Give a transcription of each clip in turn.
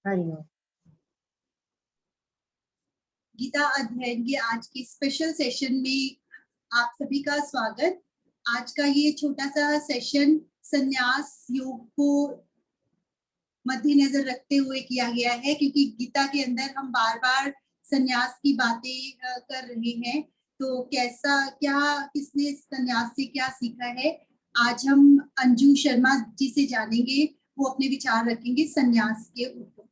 हरिओम। गीता अध्ययन के आज के स्पेशल सेशन में आप सभी का स्वागत। आज का ये छोटा सा सेशन संन्यास योग को मद्देनजर रखते हुए किया गया है, क्योंकि गीता के अंदर हम बार बार संन्यास की बातें कर रहे हैं। तो कैसा क्या किसने संन्यास से क्या सीखा है, आज हम अंजू शर्मा जी से जानेंगे। वो अपने विचार रखेंगे संन्यास के ऊपर।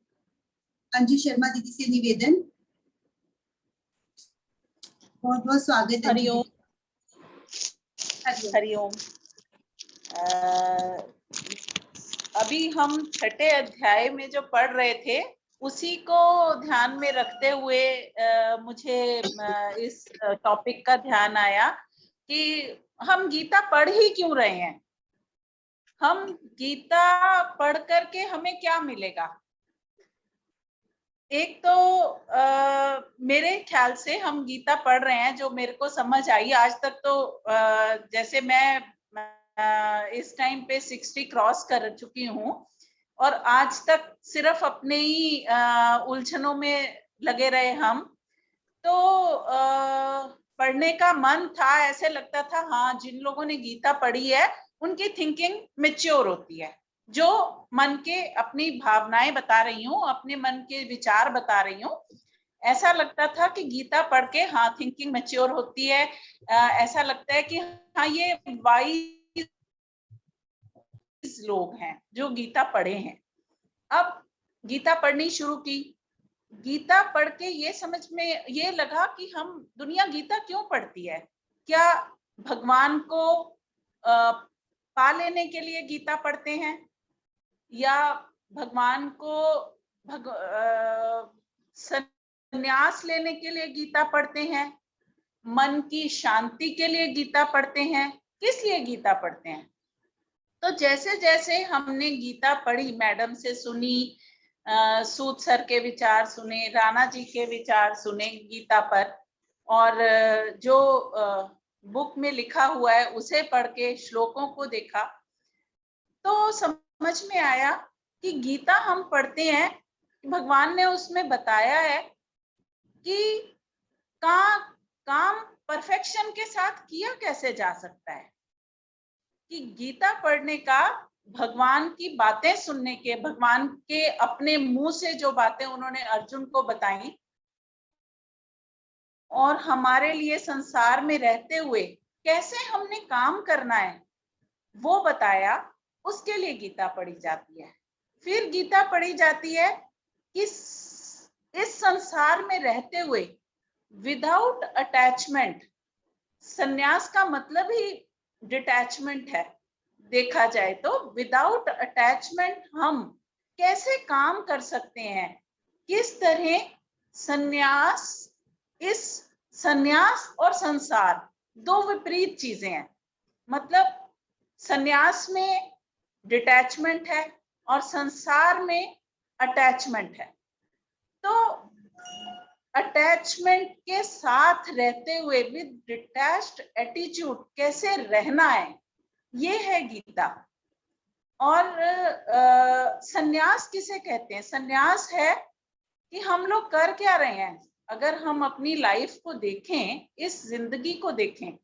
अंजू शर्मा दीदी से निवेदन। बहुत बहुत स्वागत है। हरिओम। हरिओम। अभी हम छठे अध्याय में जो पढ़ रहे थे उसी को ध्यान में रखते हुए मुझे इस टॉपिक का ध्यान आया कि हम गीता पढ़ ही क्यों रहे हैं, हम गीता पढ़ करके हमें क्या मिलेगा। एक तो मेरे ख्याल से हम गीता पढ़ रहे हैं, जो मेरे को समझ आई आज तक, तो जैसे मैं इस टाइम पे 60 क्रॉस कर चुकी हूँ और आज तक सिर्फ अपने ही उलझनों में लगे रहे हम। तो पढ़ने का मन था, ऐसे लगता था हाँ जिन लोगों ने गीता पढ़ी है उनकी थिंकिंग मैच्योर होती है, जो मन के अपनी भावनाएं बता रही हूँ, अपने मन के विचार बता रही हूँ। ऐसा लगता था कि गीता पढ़ के हाँ थिंकिंग मैच्योर होती है। ऐसा लगता है कि हाँ ये वाइज लोग हैं जो गीता पढ़े हैं। अब गीता पढ़नी शुरू की। गीता पढ़ के ये समझ में ये लगा कि हम दुनिया गीता क्यों पढ़ती है। क्या भगवान को पा लेने के लिए गीता पढ़ते हैं, या भगवान को संन्यास लेने के लिए गीता पढ़ते हैं, मन की शांति के लिए गीता पढ़ते हैं, किस लिए गीता पढ़ते हैं। तो जैसे जैसे हमने गीता पढ़ी, मैडम से सुनी, सूद सर के विचार सुने, राणा जी के विचार सुने गीता पर, और जो बुक में लिखा हुआ है उसे पढ़ के श्लोकों को देखा, तो समझ में आया कि गीता हम पढ़ते हैं, भगवान ने उसमें बताया है कि काम परफेक्शन के साथ किया कैसे जा सकता है। कि गीता पढ़ने का, भगवान की बातें सुनने के, भगवान के अपने मुंह से जो बातें उन्होंने अर्जुन को बताई और हमारे लिए संसार में रहते हुए कैसे हमने काम करना है वो बताया, उसके लिए गीता पढ़ी जाती है। फिर गीता पढ़ी जाती है कि इस संसार में रहते हुए विदाउट अटैचमेंट, संन्यास का मतलब ही डिटैचमेंट है। देखा जाए तो विदाउट अटैचमेंट हम कैसे काम कर सकते हैं, किस तरह संन्यास, इस संन्यास और संसार दो विपरीत चीजें हैं। मतलब संन्यास में डिटैचमेंट है और संसार में अटैचमेंट है। तो अटैचमेंट के साथ रहते हुए विद डिटैच्ड एटीट्यूड कैसे रहना है, ये है गीता। और संन्यास किसे कहते हैं? संन्यास है कि हम लोग कर क्या रहे हैं। अगर हम अपनी लाइफ को देखें, इस जिंदगी को देखें,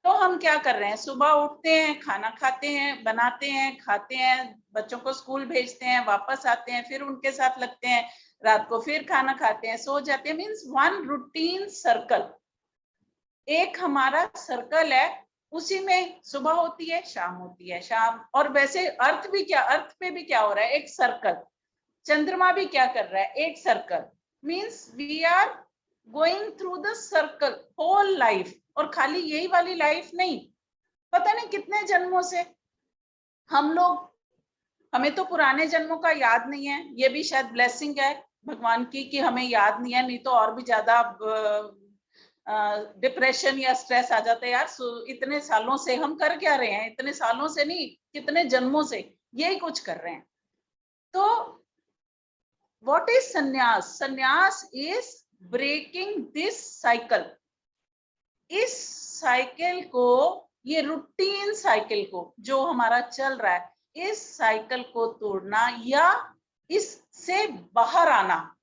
तो हम क्या कर रहे हैं। सुबह उठते हैं, खाना खाते हैं, बनाते हैं, खाते हैं, बच्चों को स्कूल भेजते हैं, वापस आते हैं, फिर उनके साथ लगते हैं, रात को फिर खाना खाते हैं, सो जाते हैं। मीन्स वन रूटीन सर्कल, एक हमारा सर्कल है, उसी में सुबह होती है, शाम होती है, शाम। और वैसे अर्थ भी क्या, अर्थ पे भी क्या हो रहा है, एक सर्कल। चंद्रमा भी क्या कर रहा है, एक circle. Means we are going through the circle whole life. और खाली यही वाली लाइफ नहीं, पता नहीं कितने जन्मों से हम लोग, हमें तो पुराने जन्मों का याद नहीं है। ये भी शायद ब्लेसिंग है भगवान की कि हमें याद नहीं है, नहीं तो और भी ज्यादा डिप्रेशन या स्ट्रेस आ जाता है। यार इतने सालों से हम कर क्या रहे हैं, इतने सालों से नहीं, कितने जन्मों से यही कुछ कर रहे हैं। तो व्हाट इज संन्यास? संन्यास इज ब्रेकिंग दिस साइकिल। इस साइकिल को, ये रूटीन साइकिल को जो हमारा चल रहा है, इस साइकिल को तोड़ना, या इस से बाहर आना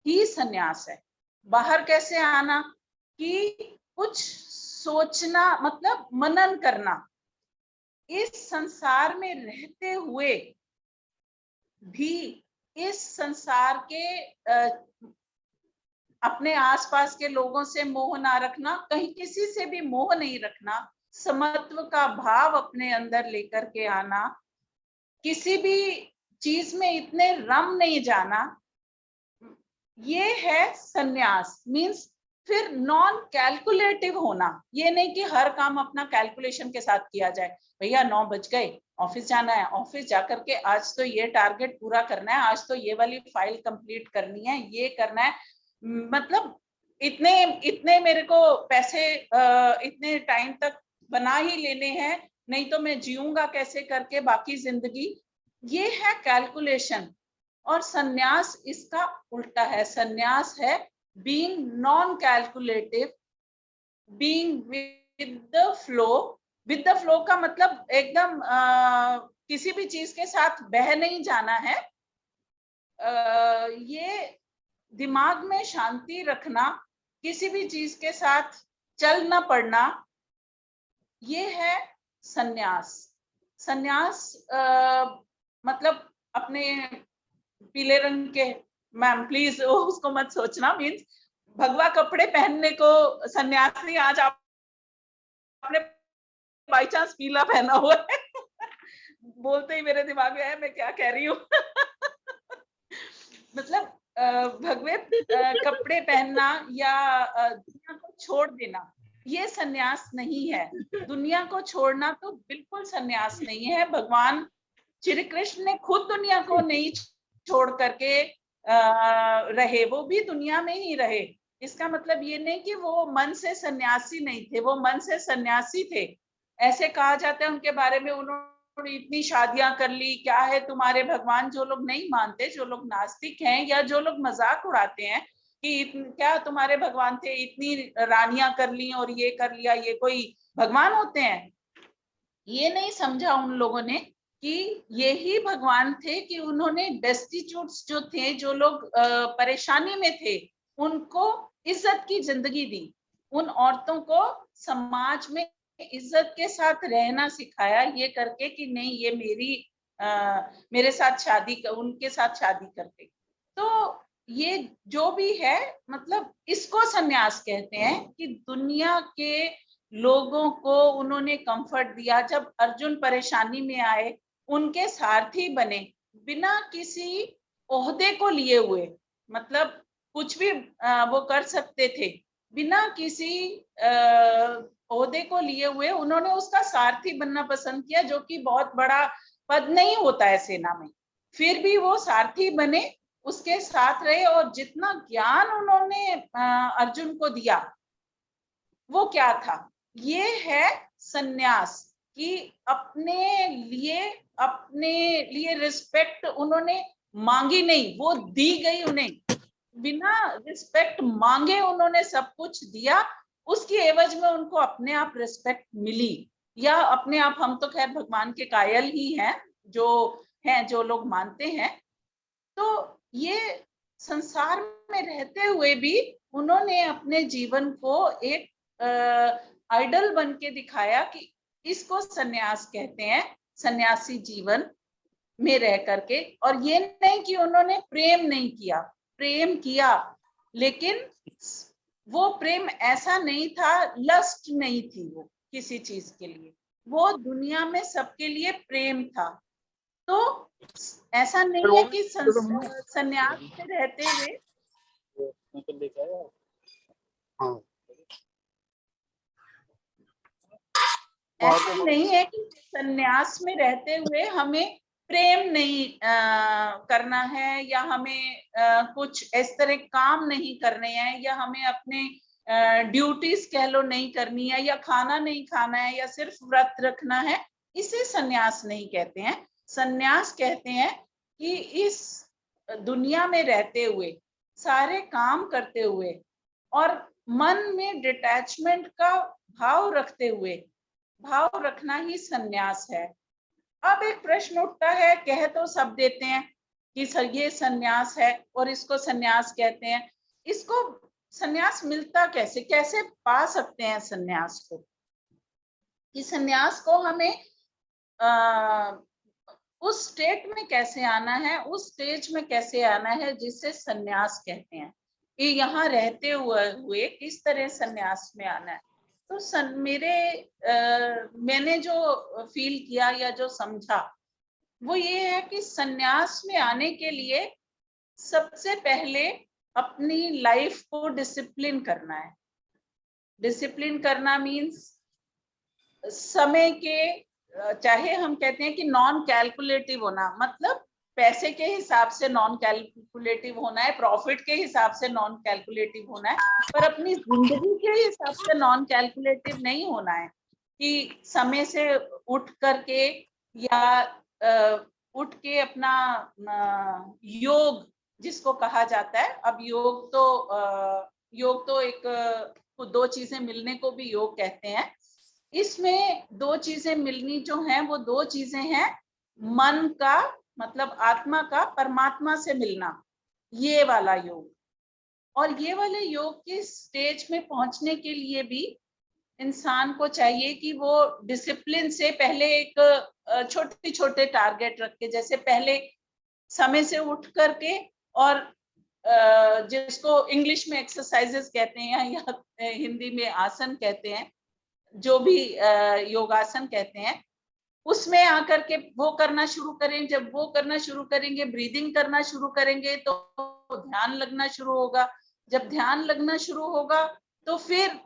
ही सन्यास है। बाहर कैसे आना? कि कुछ सोचना, मतलब मनन करना। इस संसार में रहते हुए भी इस संसार के अपने आसपास के लोगों से मोह ना रखना, कहीं किसी से भी मोह नहीं रखना, समत्व का भाव अपने अंदर लेकर के आना, किसी भी चीज में इतने रम नहीं जाना, ये है सन्यास। मीन्स फिर नॉन कैलकुलेटिव होना। ये नहीं कि हर काम अपना कैलकुलेशन के साथ किया जाए। भैया 9 बज गए, ऑफिस जाना है, ऑफिस जाकर के आज तो ये टारगेट पूरा करना है, आज तो ये वाली फाइल कंप्लीट करनी है, ये करना है, मतलब इतने इतने मेरे को पैसे इतने टाइम तक बना ही लेने हैं, नहीं तो मैं जीऊंगा कैसे करके बाकी जिंदगी। ये है कैलकुलेशन। और सन्यास इसका उल्टा है। सन्यास है being non calculative, being with the flow. With the flow का मतलब एकदम किसी भी चीज के साथ बह नहीं जाना है। ये दिमाग में शांति रखना, किसी भी चीज के साथ चल ना पड़ना, ये है सन्यास। सन्यास मतलब अपने पीले रंग के, मैम प्लीज उसको मत सोचना, मीन्स भगवा कपड़े पहनने को सन्यास नहीं। आज आपने बाई चांस पीला पहना हुआ है बोलते ही मेरे दिमाग में है मैं क्या कह रही हूँ मतलब भगवे कपड़े पहनना या दुनिया को छोड़ देना, ये सन्यास नहीं है। दुनिया को छोड़ना तो बिल्कुल सन्यास नहीं है। भगवान श्री कृष्ण ने खुद दुनिया को नहीं छोड़ करके रहे, वो भी दुनिया में ही रहे। इसका मतलब ये नहीं कि वो मन से सन्यासी नहीं थे, वो मन से सन्यासी थे। ऐसे कहा जाता है उनके बारे में, उन्होंने इतनी शादियां कर ली, क्या है तुम्हारे भगवान। जो लोग नहीं मानते, जो लोग नास्तिक हैं या जो लोग मजाक उड़ाते हैं कि क्या तुम्हारे भगवान थे, इतनी रानियां कर ली और ये कर लिया, ये कोई भगवान होते हैं? ये नहीं समझा उन लोगों ने कि यही भगवान थे, कि उन्होंने डेस्टिट्यूट्स जो थे, जो लोग परेशानी में थे, उनको इज्जत की जिंदगी दी। उन औरतों को समाज में इज्जत के साथ रहना सिखाया, ये करके कि नहीं ये मेरे साथ शादी, उनके साथ शादी करके। तो ये जो भी है, मतलब इसको सन्यास कहते हैं कि दुनिया के लोगों को उन्होंने कंफर्ट दिया। जब अर्जुन परेशानी में आए, उनके सारथी बने, बिना किसी ओहदे को लिए हुए, मतलब कुछ भी वो कर सकते थे, बिना किसी ओहदे को लिए हुए उन्होंने उसका सारथी बनना पसंद किया, जो कि बहुत बड़ा पद नहीं होता है सेना में। फिर भी वो सारथी बने, उसके साथ रहे, और जितना ज्ञान उन्होंने अर्जुन को दिया, वो क्या था? ये है सन्यास। कि अपने लिए रिस्पेक्ट उन्होंने मांगी नहीं, वो दी गई उन्हें। बिना रिस्पेक्ट मांगे उन्होंने सब कुछ दिया, उसकी एवज में उनको अपने आप रिस्पेक्ट मिली। या अपने आप, हम तो खैर भगवान के कायल ही हैं, जो लोग मानते हैं। तो ये संसार में रहते हुए भी उन्होंने अपने जीवन को एक आइडल बन के दिखाया कि इसको सन्यास कहते हैं, सन्यासी जीवन में रह करके। और ये नहीं कि उन्होंने प्रेम नहीं किया, प्रेम किया, लेकिन वो प्रेम ऐसा नहीं था, लस्ट नहीं थी वो किसी चीज के लिए, वो दुनिया में सबके लिए प्रेम था। तो ऐसा नहीं है कि सन्यास से रहते हुए ऐसा नहीं है कि सन्यास में रहते हुए हमें प्रेम नहीं करना है, या हमें कुछ इस तरह काम नहीं करने हैं, या हमें अपने ड्यूटीज कह लो नहीं करनी है, या खाना नहीं खाना है, या सिर्फ व्रत रखना है। इसे सन्यास नहीं कहते हैं। सन्यास कहते हैं कि इस दुनिया में रहते हुए, सारे काम करते हुए, और मन में डिटैचमेंट का भाव रखते हुए, भाव रखना ही सन्यास है। अब एक प्रश्न उठता है, कह तो सब देते हैं, कि सर ये सन्यास है और इसको सन्यास कहते हैं। इसको सन्यास मिलता कैसे, कैसे पा सकते हैं सन्यास को, कि सन्यास को हमें उस स्टेट में कैसे आना है, उस स्टेज में कैसे आना है जिसे सन्यास कहते हैं, कि यहाँ रहते हुए किस तरह सन्यास में आना है। तो मैंने जो फील किया या जो समझा वो ये है कि सन्यास में आने के लिए सबसे पहले अपनी लाइफ को डिसिप्लिन करना है। डिसिप्लिन करना मीन्स समय के, चाहे हम कहते हैं कि नॉन कैलकुलेटिव होना, मतलब पैसे के हिसाब से नॉन कैलकुलेटिव होना है, प्रॉफिट के हिसाब से नॉन कैलकुलेटिव होना है, पर अपनी जिंदगी के हिसाब से नॉन कैलकुलेटिव नहीं होना है, कि समय से उठ करके या उठ के अपना योग जिसको कहा जाता है। अब योग तो एक दो चीजें मिलने को भी योग कहते हैं। इसमें दो चीजें मिलनी जो हैं वो दो चीजें हैं, मन का मतलब आत्मा का परमात्मा से मिलना, ये वाला योग। और ये वाले योग के स्टेज में पहुंचने के लिए भी इंसान को चाहिए कि वो डिसिप्लिन से पहले एक छोटे छोटे टारगेट रख के, जैसे पहले समय से उठ करके, और जिसको इंग्लिश में एक्सरसाइजेस कहते हैं या हिंदी में आसन कहते हैं, जो भी योगासन कहते हैं, उसमें आकर के वो करना शुरू करें। जब वो करना शुरू करेंगे, ब्रीदिंग करना शुरू करेंगे, तो ध्यान लगना शुरू होगा। जब ध्यान लगना शुरू होगा तो फिर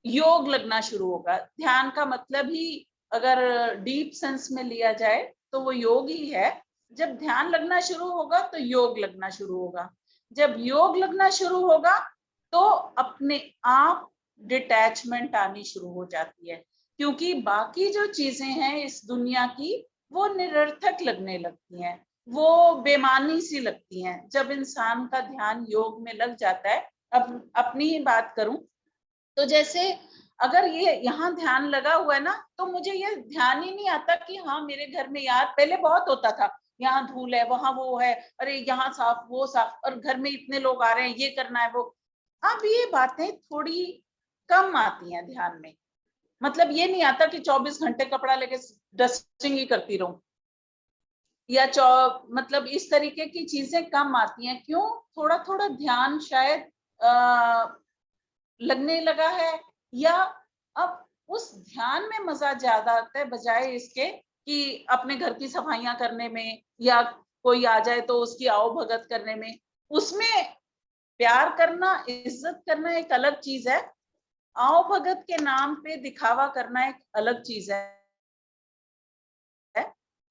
योग लगना शुरू होगा। ध्यान का मतलब ही अगर डीप सेंस में लिया जाए तो वो योग ही है। जब ध्यान लगना शुरू होगा तो योग लगना शुरू होगा। जब योग लगना शुरू होगा तो अपने आप डिटैचमेंट आनी शुरू हो जाती है, क्योंकि बाकी जो चीजें हैं इस दुनिया की वो निरर्थक लगने लगती हैं, वो बेमानी सी लगती हैं जब इंसान का ध्यान योग में लग जाता है। अब अपनी ही बात करूं तो जैसे अगर ये यहाँ ध्यान लगा हुआ है ना, तो मुझे ये ध्यान ही नहीं आता कि हाँ मेरे घर में यार पहले बहुत होता था, यहाँ धूल है, वहां वो है, अरे यहाँ साफ वो साफ, और घर में इतने लोग आ रहे हैं, ये करना है वो। अब ये बातें थोड़ी कम आती हैं ध्यान में। मतलब ये नहीं आता कि 24 घंटे कपड़ा लेके डस्टिंग ही करती रहूं, या मतलब इस तरीके की चीजें कम आती हैं। क्यों? थोड़ा थोड़ा ध्यान शायद लगने लगा है, या अब उस ध्यान में मजा ज्यादा आता है बजाय इसके कि अपने घर की सफाइयां करने में, या कोई आ जाए तो उसकी आओ भगत करने में। उसमें प्यार करना, इज्जत करना एक अलग चीज है, आओ भगत के नाम पे दिखावा करना एक अलग चीज है।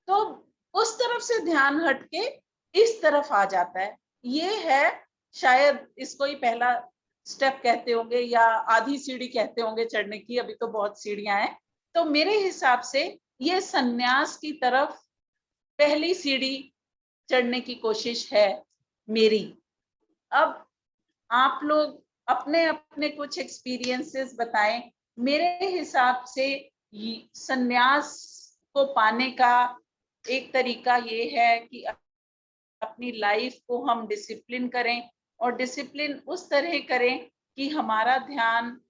तो उस तरफ से ध्यान हटके इस तरफ आ जाता है। ये है शायद इसको ही पहला स्टेप कहते होंगे या आधी सीढ़ी कहते होंगे चढ़ने की, अभी तो बहुत सीढ़ियां हैं। तो मेरे हिसाब से ये सन्यास की तरफ पहली सीढ़ी चढ़ने की कोशिश है मेरी। अब आप लोग अपने अपने कुछ एक्सपीरियंसेस बताएं। मेरे हिसाब से सन्यास को पाने का एक तरीका ये है कि अपनी लाइफ को हम डिसिप्लिन करें, और डिसिप्लिन उस तरह करें कि हमारा ध्यान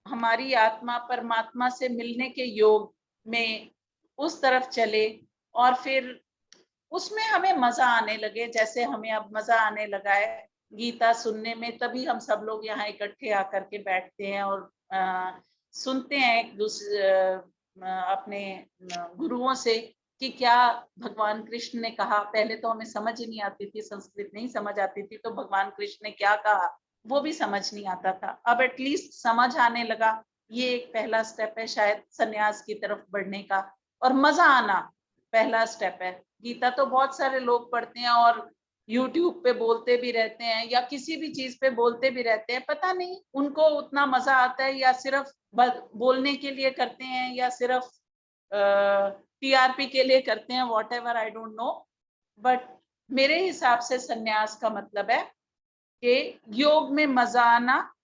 हमारी आत्मा परमात्मा से मिलने के योग में उस तरफ चले, और फिर उसमें हमें मजा आने लगे, जैसे हमें अब मजा आने लगा है गीता सुनने में। तभी हम सब लोग यहाँ इकट्ठे आकर के बैठते हैं और सुनते हैं एक दूसरे अपने गुरुओं से कि क्या भगवान कृष्ण ने कहा। पहले तो हमें समझ ही नहीं आती थी, संस्कृत नहीं समझ आती थी, तो भगवान कृष्ण ने क्या कहा वो भी समझ नहीं आता था। अब एटलीस्ट समझ आने लगा। ये एक पहला स्टेप है शायद सन्यास की तरफ बढ़ने का, और मजा आना पहला स्टेप है। गीता तो बहुत सारे लोग पढ़ते हैं और यूट्यूब पे बोलते भी रहते हैं, या किसी भी चीज पे बोलते भी रहते हैं, पता नहीं उनको उतना मजा आता है या सिर्फ बोलने के लिए करते हैं, या सिर्फ टीआरपी के लिए करते हैं, what ever, I don't know. But मेरे हिसाब से सन्यास का मतलब है कि योग में मजा आना,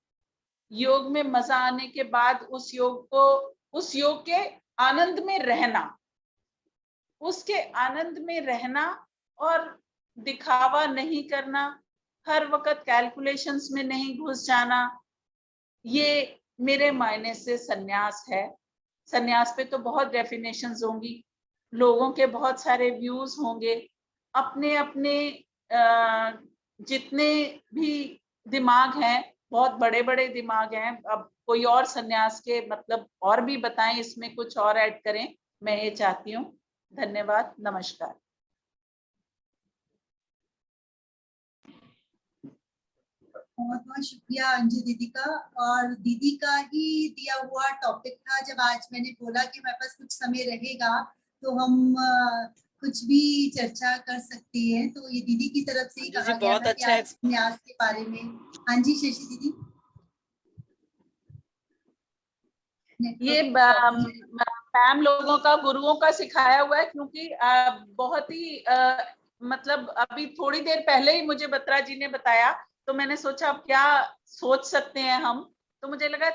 योग में मजा आने के बाद उस योग के आनंद में रहना, उसके आनंद में रहना, और दिखावा नहीं करना, हर वक्त कैलकुलेशंस में नहीं घुस जाना, ये मेरे मायने से सन्यास है। सन्यास पे तो बहुत डेफिनेशंस होंगी, लोगों के बहुत सारे व्यूज होंगे, अपने अपने जितने भी दिमाग हैं, बहुत बड़े बड़े दिमाग हैं। अब कोई और सन्यास के मतलब और भी बताएं, इसमें कुछ और ऐड करें, मैं ये चाहती हूँ। धन्यवाद, नमस्कार। बहुत बहुत शुक्रिया अंजू दीदी का। और दीदी का ही दिया हुआ टॉपिक था। जब आज मैंने बोला कि हमारे पास कुछ समय रहेगा तो हम कुछ भी चर्चा कर सकते हैं, तो ये दीदी की तरफ से ही कहा गया था कि आज न्यास के बारे में। हाँ जी शशि दीदी। ये मैम लोगों का, गुरुओं का सिखाया हुआ है, क्योंकि बहुत ही मतलब अभी थोड़ी देर पहले ही मुझे बत्रा जी ने बताया, तो मैंने सोचा अब क्या सोच सकते हैं हम, तो मुझे लगा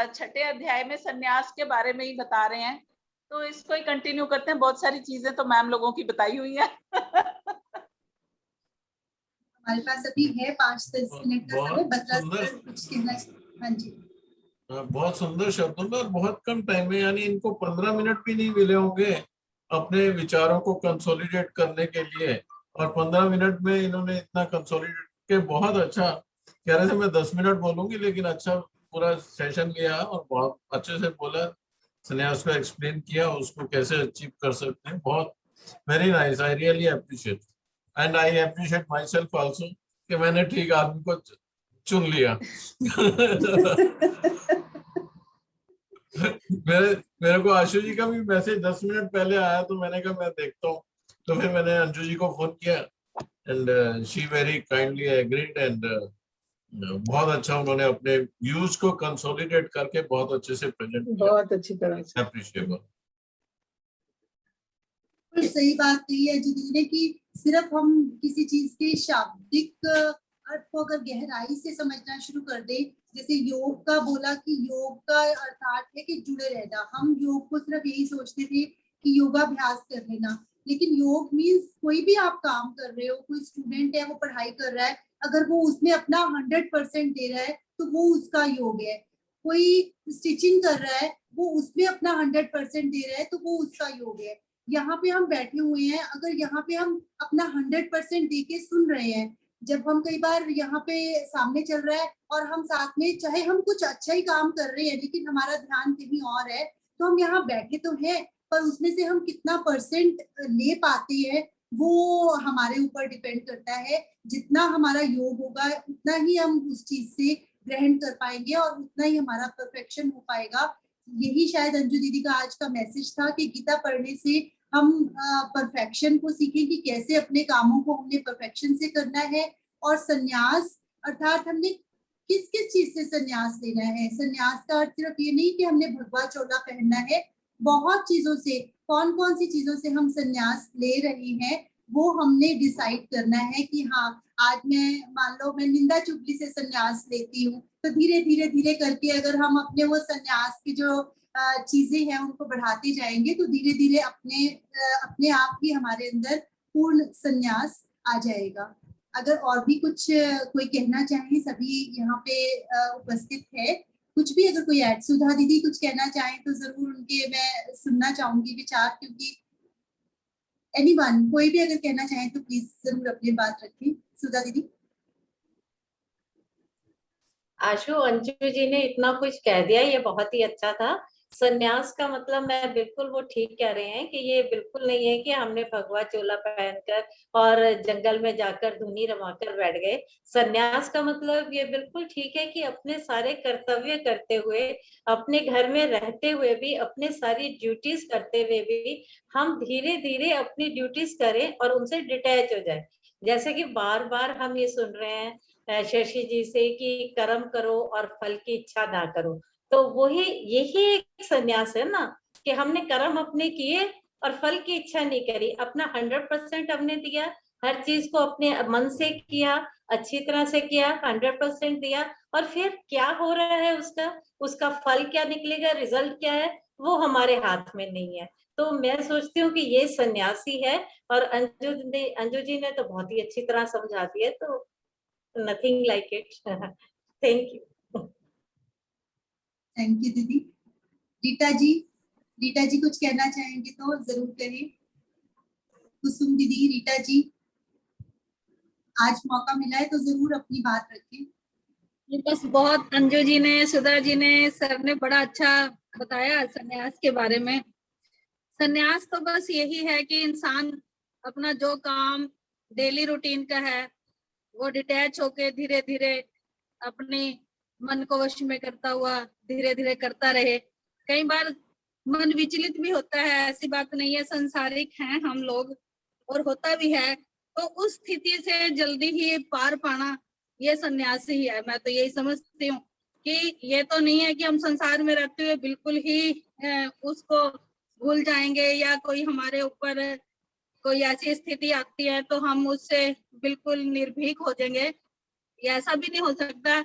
छठे अध्याय में सन्यास के बारे में ही बता रहे हैं, तो इसको ही कंटिन्यू करते हैं। बहुत सारी चीजें तो मैम लोगों की बताई हुई है। हमारे पास अभी है 5-10 मिनट का समय। बत्रा सर कुछ कहना। हाँ जी। बहुत सुंदर शब्दों में और बहुत कम टाइम में, यानी इनको 15 मिनट भी नहीं मिले होंगे अपने विचारों को कंसोलिडेट करने के लिए, और 15 मिनट में इन्होंने इतना कंसोलिडेट के बहुत अच्छा, कह रहे थे मैं 10 मिनट बोलूंगी, लेकिन अच्छा पूरा सेशन लिया और बहुत अच्छे से बोला, सन्यास को एक्सप्लेन किया, उसको कैसे अचीव कर सकते हैं। बहुत very nice, I really appreciate, and I appreciate my self also कि मैंने ठीक आदमी को चुन लिया। मेरे को आशु जी का भी मैसेज 10 मिनट पहले आया, तो मैंने कहा मैं देखता हूँ, तो फिर मैंने अंजू जी को फोन किया and she very kindly agreed and बहुत अच्छा उन्होंने अपने व्यूज को कंसोलिडेट करके बहुत अच्छे से प्रेजेंट किया, बहुत अच्छी तरह से। अप्रिशिएबल। सही बात कही है दीदी ने कि सिर्फ हम किसी चीज के शाब्दिक अर्थ को अगर गहराई से समझना शुरू कर दे, जैसे योग का बोला कि योग का अर्थात है कि जुड़े रहना। हम योग को सिर्फ यही सोचते थे कि योगाभ्यास कर लेना, लेकिन योग मीन्स कोई भी आप काम कर रहे हो, कोई स्टूडेंट है वो पढ़ाई कर रहा है, अगर वो उसमें अपना 100% दे रहा है तो वो उसका योग है। कोई स्टिचिंग कर रहा है, वो उसमें अपना 100% दे रहा है तो वो उसका योग है। यहाँ पे हम बैठे हुए हैं, अगर यहाँ पे हम अपना 100% दे के सुन रहे हैं, जब हम कई बार यहाँ पे सामने चल रहा है और हम साथ में, चाहे हम कुछ अच्छा ही काम कर रहे हैं लेकिन हमारा ध्यान कहीं और है, तो हम यहाँ बैठे तो हैं पर उसमें से हम कितना परसेंट ले पाते हैं वो हमारे ऊपर डिपेंड करता है। जितना हमारा योग होगा उतना ही हम उस चीज से ग्रहण कर पाएंगे और उतना ही हमारा परफेक्शन हो पाएगा। यही शायद अंजू दीदी का आज का मैसेज था कि गीता पढ़ने से हम परफेक्शन को सीखें कि कैसे अपने कामों को हमने परफेक्शन से करना है। और सन्यास अर्थात हमने किस किस चीज से सन्यास लेना है। सन्यास का अर्थ सिर्फ ये नहीं कि हमने भगवा चोला पहनना है, बहुत चीजों से, कौन कौन सी चीजों से हम सन्यास ले रहे हैं वो हमने डिसाइड करना है कि हाँ आज मैं, मान लो मैं निंदा चुगली से सन्यास लेती हूँ, तो धीरे धीरे धीरे करके अगर हम अपने वो सन्यास की जो चीजें हैं उनको बढ़ाते जाएंगे तो धीरे धीरे अपने आप ही हमारे अंदर पूर्ण सन्यास आ जाएगा। अगर और भी कुछ कोई कहना चाहे, सभी यहाँ पे उपस्थित है, कुछ भी अगर कोई ऐड, सुधा दीदी कुछ कहना चाहे तो जरूर उनके मैं सुनना चाहूंगी विचार, क्योंकि एनीवन कोई भी अगर कहना चाहे तो प्लीज जरूर अपनी बात रखें। सुधा दीदी। आशु, अंजू जी ने इतना कुछ कह दिया, ये बहुत ही अच्छा था। सन्यास का मतलब मैं बिल्कुल वो ठीक कह रहे हैं कि ये बिल्कुल नहीं है कि हमने भगवा चोला पहनकर और जंगल में जाकर धुनी रमाकर बैठ गए। सन्यास का मतलब ये बिल्कुल ठीक है कि अपने सारे कर्तव्य करते हुए, अपने घर में रहते हुए भी, अपने सारी ड्यूटीज करते हुए भी हम धीरे धीरे अपनी ड्यूटीज करें और उनसे डिटैच हो जाए। जैसे कि बार बार हम ये सुन रहे हैं शशि जी से कि कर्म करो और फल की इच्छा ना करो, तो वही यही एक संन्यास है ना, कि हमने कर्म अपने किए और फल की इच्छा नहीं करी, अपना 100% हमने दिया, हर चीज को अपने मन से किया, अच्छी तरह से किया, 100% दिया, और फिर क्या हो रहा है उसका फल क्या निकलेगा, रिजल्ट क्या है, वो हमारे हाथ में नहीं है। तो मैं सोचती हूँ कि ये सन्यासी है, और अंजू जी ने तो बहुत ही अच्छी तरह समझा दिया, तो nothing like it. Thank you. Thank you दीदी। रीटा जी कुछ कहना चाहेंगे तो जरूर करें। कुसुम दीदी, रीटा जी, आज मौका मिला है तो जरूर अपनी बात रखें। बस बहुत अंजू जी ने, सुधा जी ने, सर ने बड़ा अच्छा बताया सन्यास के बारे में। सन्यास तो बस यही है कि इंसान अपना जो काम डेली रूटीन का है वो डिटैच होके धीरे धीरे अपने मन को वश में करता हुआ धीरे धीरे करता रहे। कई बार मन विचलित भी होता है, ऐसी बात नहीं है, संसारिक हैं हम लोग और होता भी है। तो उस स्थिति से जल्दी ही पार पाना ये सन्यास ही है। मैं तो यही समझती हूँ कि ये तो नहीं है कि हम संसार में रहते हुए बिल्कुल ही उसको भूल जाएंगे, या कोई हमारे ऊपर कोई ऐसी स्थिति आती है तो हम उससे बिल्कुल निर्भीक हो जाएंगे, ये ऐसा भी नहीं हो सकता।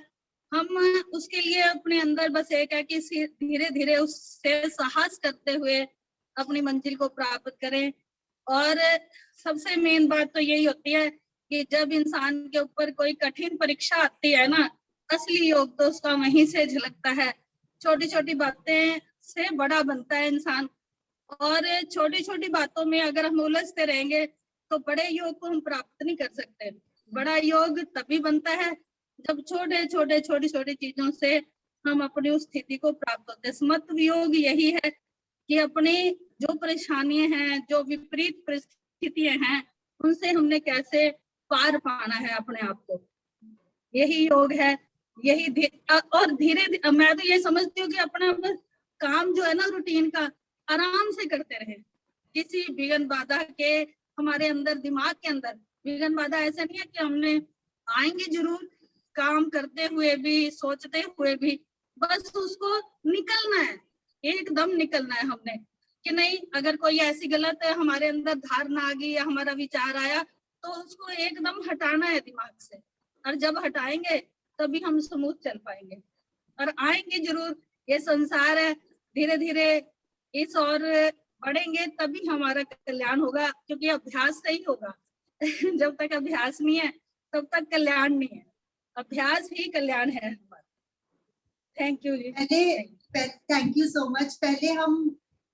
हम उसके लिए अपने अंदर बस एक है कि धीरे धीरे उससे साहस करते हुए अपनी मंजिल को प्राप्त करें। और सबसे मेन बात तो यही होती है कि जब इंसान के ऊपर कोई कठिन परीक्षा आती है ना, असली योग तो उसका वहीं से झलकता है। छोटी छोटी बातें से बड़ा बनता है इंसान, और छोटी छोटी बातों में अगर हम उलझते रहेंगे तो बड़े योग को हम प्राप्त नहीं कर सकते। बड़ा योग तभी बनता है जब छोटी छोटी चीजों से हम अपनी उस स्थिति को प्राप्त होते हैं। समत्व योग यही है कि अपनी जो परेशानियां हैं, जो विपरीत परिस्थितियां हैं, उनसे हमने कैसे पार पाना है अपने आप को, यही योग है। यही और धीरे मैं तो ये समझती हूँ कि अपना काम जो है ना रूटीन का आराम से करते रहे, किसी विघ्न बाधा के हमारे अंदर दिमाग के अंदर विघ्न बाधा ऐसा नहीं है कि हमने आएंगे जरूर, काम करते हुए भी सोचते हुए भी, बस उसको निकलना है, एकदम निकलना है हमने कि नहीं। अगर कोई ऐसी गलत है हमारे अंदर धारणा आ गई या हमारा विचार आया तो उसको एकदम हटाना है दिमाग से, और जब हटाएंगे तभी हम स्मूथ चल पाएंगे। और आएंगे जरूर, ये संसार है, धीरे धीरे इस और बढ़ेंगे तभी हमारा कल्याण होगा, क्योंकि अभ्यास से ही होगा। जब तक अभ्यास नहीं है तब तक कल्याण नहीं है, अभ्यास ही कल्याण है हमारा। थैंक यू जी। Thank you so much. पहले हम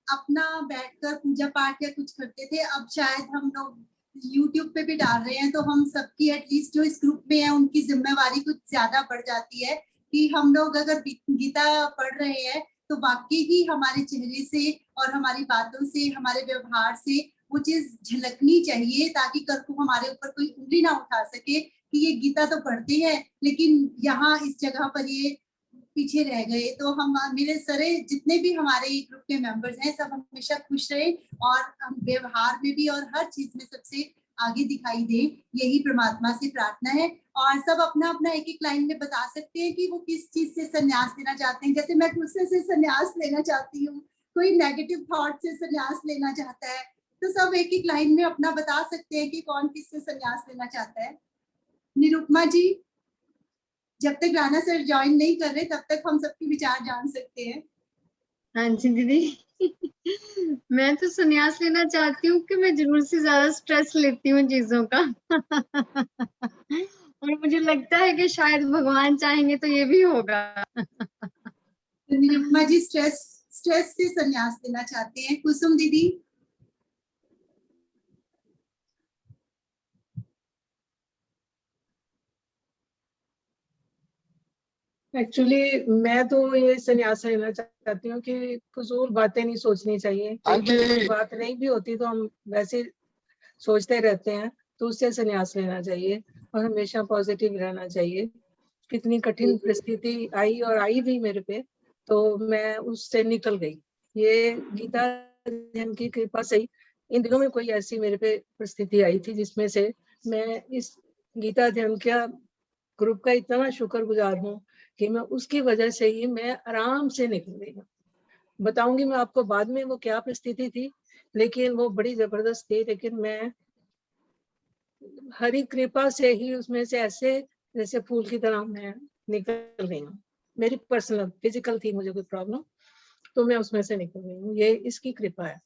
अपना बैठकर पूजा पाठ या कुछ करते थे, अब शायद हम लोग YouTube पे भी डाल रहे हैं, तो हम सबकी एटलीस्ट जो इस ग्रुप में है उनकी जिम्मेवारी कुछ ज्यादा बढ़ जाती है कि हम लोग अगर गीता पढ़ रहे हैं तो वाकई ही हमारे चेहरे से और हमारी बातों से, हमारे व्यवहार से वो चीज झलकनी चाहिए, ताकि कल को हमारे ऊपर कोई उंगली ना उठा सके कि ये गीता तो पढ़ते हैं लेकिन यहाँ इस जगह पर ये पीछे रह गए। तो हम, मेरे सारे जितने भी हमारे ग्रुप के मेंबर्स हैं, सब हमेशा खुश रहे और हम व्यवहार में भी और हर चीज में सबसे आगे दिखाई दे, यही परमात्मा से प्रार्थना है। और सब अपना अपना एक एक लाइन में बता सकते हैं कि वो किस चीज से संन्यास लेना चाहते हैं। जैसे मैं गुस्से से संन्यास लेना चाहती हूँ, कोई नेगेटिव थॉट से संन्यास लेना चाहता है, तो सब एक एक लाइन में अपना बता सकते हैं कि कौन किससे संन्यास लेना चाहता है। निरुपमा जी, जब तक राणा सर ज्वाइन नहीं कर रहे तब तक हम सबके विचार जान सकते हैं। हाँ जी दीदी। मैं तो संन्यास लेना चाहती हूँ कि मैं जरूर से ज्यादा स्ट्रेस लेती हूँ चीजों का। और मुझे लगता है कि शायद भगवान चाहेंगे तो ये भी होगा। तो निरुपमा जी स्ट्रेस से संन्यास लेना चाहते हैं। कुसुम दीदी? एक्चुअली मैं तो ये संन्यास लेना चाहती हूँ कि फजूल बातें नहीं सोचनी चाहिए। कोई बात नहीं भी होती तो हम वैसे सोचते रहते हैं, तो उससे संन्यास लेना चाहिए और हमेशा पॉजिटिव रहना चाहिए। कितनी कठिन परिस्थिति आई और आई भी मेरे पे, तो मैं उससे निकल गई। ये गीता ध्यान की कृपा से ही इन दिनों में कोई ऐसी मेरे पे परिस्थिति आई थी जिसमें से मैं इस गीता ध्यान का ग्रुप का इतना शुक्रगुजार हूँ कि मैं उसकी वजह से ही मैं आराम से निकल गई हूँ। बताऊंगी मैं आपको बाद में वो क्या परिस्थिति थी, लेकिन वो बड़ी जबरदस्त थी। लेकिन मैं हरी कृपा से ही उसमें से ऐसे जैसे फूल की तरह मैं निकल गई हूँ। मेरी पर्सनल फिजिकल थी मुझे कोई प्रॉब्लम, तो मैं उसमें से निकल गई हूँ। ये इसकी कृपा है,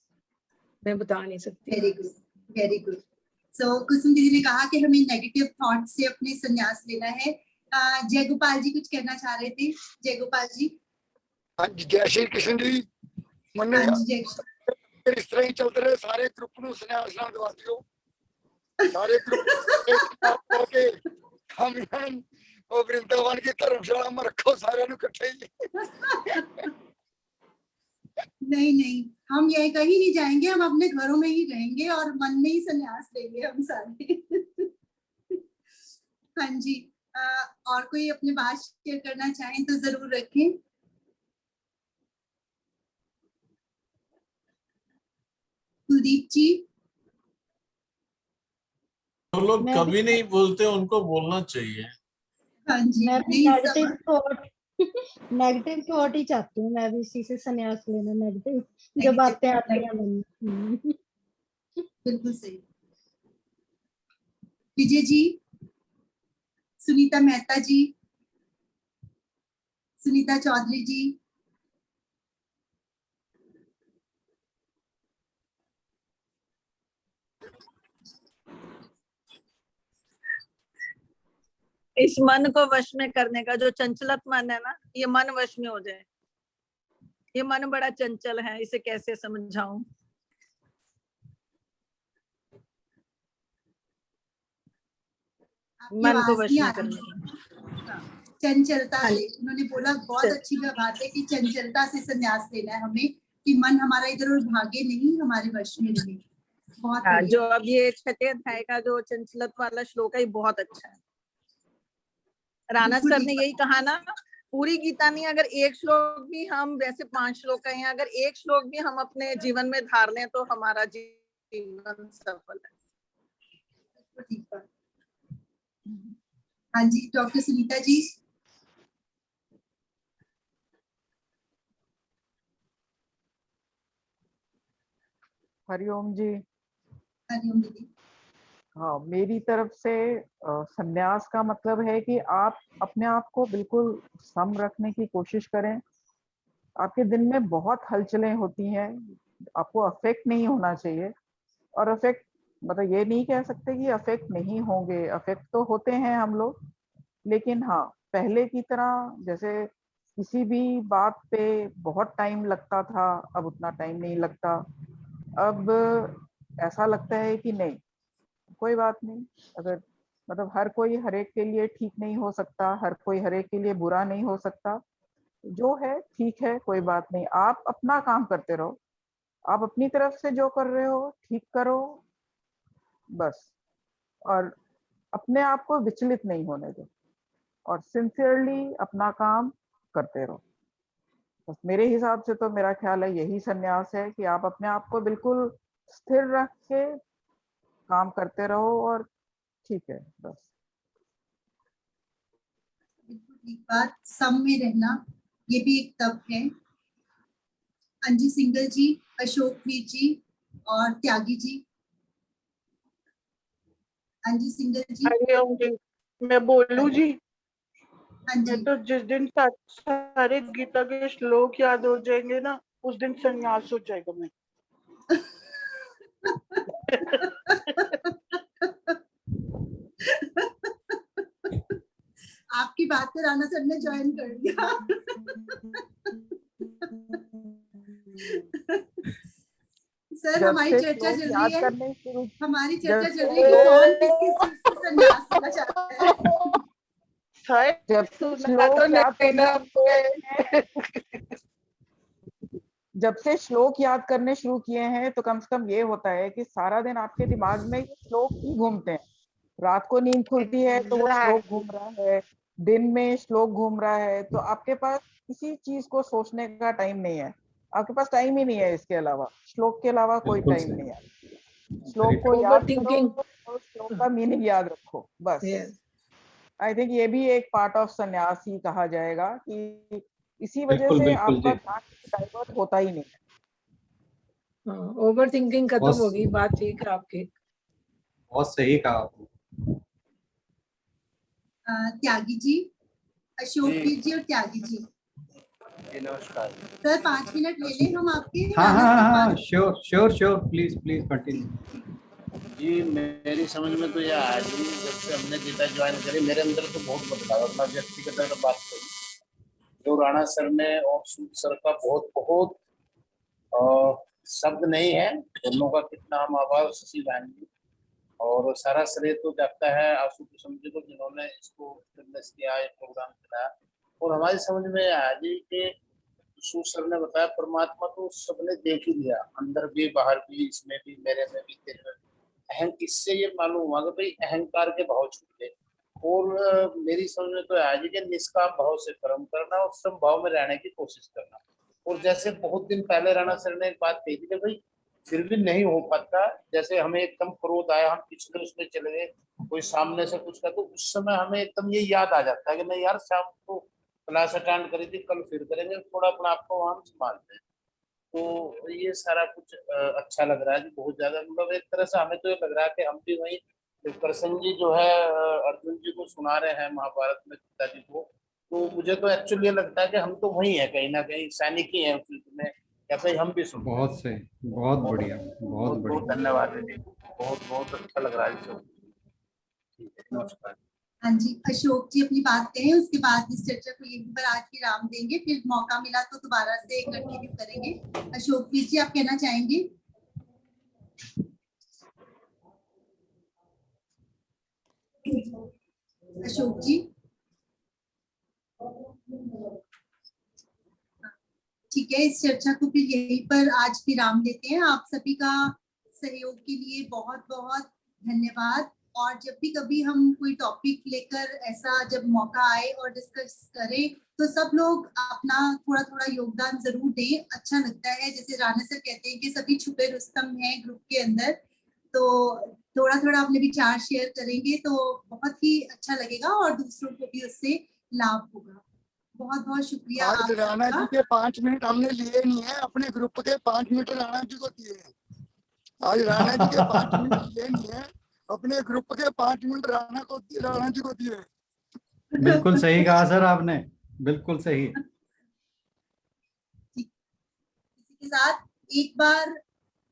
मैं बता नहीं सकती। Very good, very good. So Kusum दीदी ने कहा कि हमें नेगेटिव थॉट से अपने संन्यास लेना है। जय गोपाल जी कुछ कहना चाह रहे थे। जय गोपाल जी। हाँ जी, जय श्री कृष्ण जी। मैंने हाँ जी, जय इस तरह ही चलते रहे, सारे ग्रुप ਨੂੰ ਸੰਨਿਆਸ ਨਾਲ ਦਵਾ ਦਿਓ, सारे ग्रुप एक साथ होके हम वो वृंदावन की धर्मशाला में रखो सारे ਨੂੰ इकट्ठे ही। नहीं नहीं, हम ये कहीं नहीं जाएंगे, हम अपने घरों में ही रहेंगे और मन में ही संन्यास लेंगे हम सारे। हाँ जी, और कोई अपने बात शेयर करना चाहें तो जरूर रखें। कुलदीप जी। जो लोग कभी नहीं बोलते उनको बोलना चाहिए। हाँ जी, मैं भी नेगेटिव थॉट ही चाहती हूँ, मैं भी इसी से संन्यास लेना, नेगेटिव जो बातें आती हैं मन में। बिल्कुल सही। विजय जी, सुनीता मेहता जी, सुनीता चौधरी जी। इस मन को वश में करने का, जो चंचलत मन है ना, ये मन वश में हो जाए। ये मन बड़ा चंचल है, इसे कैसे समझाऊं। मन को वश में करने का, चंचलता से। उन्होंने बोला बहुत अच्छी बात है कि चंचलता से संन्यास लेना है हमें, कि मन हमारा इधर उधर भागे नहीं, हमारे वश में रहे। बहुत जो अब ये 6वें अध्याय का जो चंचलत वाला श्लोक है, ये बहुत अच्छा है। राणा सर ने यही कहा ना, पूरी गीता नहीं, अगर एक श्लोक भी हम, वैसे 5 श्लोक कहे हैं, अगर एक श्लोक भी हम अपने जीवन में धार लें तो हमारा जीवन सफल है। हाँ जी, डॉक्टर सुनीता जी। हरिओम जी। हरिओम दीदी। हाँ, मेरी तरफ से संन्यास का मतलब है कि आप अपने आप को बिल्कुल सम रखने की कोशिश करें। आपके दिन में बहुत हलचलें होती हैं, आपको अफेक्ट नहीं होना चाहिए। और अफेक्ट मतलब ये नहीं कह सकते कि अफेक्ट नहीं होंगे, अफेक्ट तो होते हैं हम लोग, लेकिन हाँ, पहले की तरह जैसे किसी भी बात पे बहुत टाइम लगता था, अब उतना टाइम नहीं लगता। अब ऐसा लगता है कि नहीं, कोई बात नहीं, अगर मतलब हर कोई हर एक के लिए ठीक नहीं हो सकता, हर कोई हर एक के लिए बुरा नहीं हो सकता। जो है ठीक है, कोई बात नहीं, आप अपना काम करते रहो, आप अपनी तरफ से जो कर रहे हो ठीक करो बस, और अपने आप को विचलित नहीं होने दो, और सिंसियरली अपना काम करते रहो। बस मेरे हिसाब से तो मेरा ख्याल है यही संन्यास है कि आप अपने आप को बिल्कुल स्थिर रख के काम करते रहो और ठीक है बस। बिल्कुल ठीक बात, सम में रहना ये भी एक तप है। अंजू सिंगल जी, अशोक वीर जी और त्यागी जी। अंजू सिंगल जी। हरिओम जी, मैं बोलूं जी? हाँ जी। मैं तो जिस दिन सारे गीता के श्लोक याद हो जाएंगे ना, उस दिन संन्यास हो जाएगा मैं। आपकी बात पे राणा सर ने ज्वाइन कर लिया। सर हमारी चर्चा चल रही है, हमारी चर्चा चल रही है कि कौन किसकी सीट से संन्यास लेना चाहता है। जब से श्लोक याद करने शुरू किए हैं तो कम से कम ये होता है कि सारा दिन आपके दिमाग में श्लोक ही घूमते हैं। रात को नींद खुलती है तो वो श्लोक घूम रहा है, दिन में श्लोक घूम रहा है, तो आपके पास किसी चीज को सोचने का टाइम नहीं है, आपके पास टाइम ही नहीं है इसके अलावा, श्लोक के अलावा कोई टाइम नहीं है। श्लोक को याद करो और श्लोक का मीनिंग याद रखो बस। आई थिंक ये भी एक पार्ट ऑफ संन्यास ही कहा जाएगा कि इसी वजह से आपका ध्यान डाइवर्ट होता ही नहीं है। ओवर थिंकिंग खत्म होगी। बात ठीक है आपकी, बहुत सही कहा। त्यागी जी, अशोक वीर जी और त्यागी जी। जी नमस्कार। सर 5 मिनट ले लें हम आपके। हाँ राणा हाँ सर, हाँ, 5 sure sure sure, please please continue. जी मेरी समझ में तो यह आया जी, जब से हमने गीता ज्वाइन करी मेरे अंदर तो बहुत बदलाव है। अपना व्यक्तिगत अगर बात करूँ तो राणा सर ने और सूद सर का बहुत बहुत शब्द नहीं है, दोनों का कितना हम आभार शशि बहन जी, और सारा श्रेय तो जाता है आशु कुसुम जी को, जिन्होंने इसको फिटनेस किया, ये प्रोग्राम चलाया। और हमारी समझ में आया जी कि सूद सर ने बताया परमात्मा तो सबने देख ही लिया, अंदर भी बाहर भी, इसमें भी, मेरे में भी, तेरे में। अहं इससे ये मालूम हुआ कि भाई अहंकार के भाव छूट गए। और मेरी समझ में तो आया जी कि निष्काम भाव से कर्म करना और समभाव में रहने की कोशिश करना। और जैसे बहुत दिन पहले राणा सर ने एक बात कही थी कि भाई फिर भी नहीं हो पाता, जैसे हमें एकदम क्रोध आया, हम पिछले उसमें चले गए, कोई सामने से कुछ का, तो उस समय हमें एकदम ये याद आ जाता है कि नहीं यार शाम को क्लास अटेंड करी थी, कल फिर करेंगे, थोड़ा अपना आपको वहां संभालते हैं। तो ये सारा कुछ अच्छा लग रहा है जी, बहुत ज्यादा। मतलब एक तरह से हमें तो ये लग रहा है कि हम भी वही कृष्ण जी जो है अर्जुन जी को सुना रहे हैं महाभारत में गीता जी को। तो मुझे तो एक्चुअली ये लगता है कि हम तो वही है, कहीं ना कहीं सैनिक ही है उस युद्ध में, या फिर हम भी सुन। बहुत सही, बहुत बढ़िया, बहुत बहुत बढ़िया। धन्यवाद जी, बहुत बहुत अच्छा लग रहा है जी। ठीक है, नमस्कार। हाँ जी, अशोक जी अपनी बात कहें, उसके बाद इस चर्चा को यहीं पर आज विराम देंगे, फिर मौका मिला तो दोबारा से कंटिन्यू करेंगे। अशोक जी आप कहना चाहेंगे? अशोक जी ठीक है, इस चर्चा को फिर यहीं पर आज विराम देते हैं। आप सभी का सहयोग के लिए बहुत बहुत धन्यवाद। और जब भी कभी हम कोई टॉपिक लेकर ऐसा जब मौका आए और डिस्कस करें तो सब लोग अपना थोड़ा थोड़ा योगदान जरूर दें, अच्छा लगता है। जैसे राणा सर कहते हैं कि सभी छुपे रुस्तम हैं ग्रुप के अंदर, तो थोड़ा थोड़ा अपने विचार शेयर करेंगे तो बहुत ही अच्छा लगेगा और दूसरों को भी उससे लाभ होगा। बहुत बहुत शुक्रिया आज आप राणा जी सबका। के 5 मिनट हमने लिए नहीं है, अपने ग्रुप के 5 मिनट राणा जी को दिए हैं। आज राणा जी के 5 मिनट लिए नहीं है, अपने ग्रुप के 5 मिनट राणा जी को दिए। बिल्कुल सही कहा सर आपने, बिल्कुल सही। इसी के साथ एक बार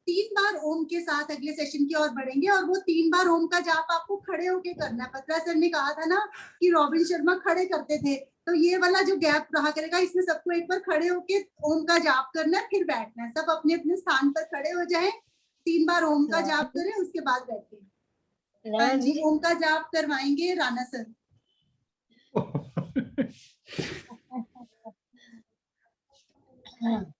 3 बार ओम के साथ अगले सेशन की ओर बढ़ेंगे, और वो 3 बार ओम का जाप आपको खड़े होके करना है। पत्रा सर ने कहा था ना कि रॉबिन शर्मा खड़े करते थे, तो ये वाला जो गैप रहा करेगा इसमें सबको एक बार खड़े होके ओम का जाप करना है, फिर बैठना है। सब अपने अपने स्थान पर खड़े हो जाएं, 3 बार ओम का जाप करें, उसके बाद बैठें। हाँ जी, ओम का जाप करवाएंगे राणा सर। हाँ।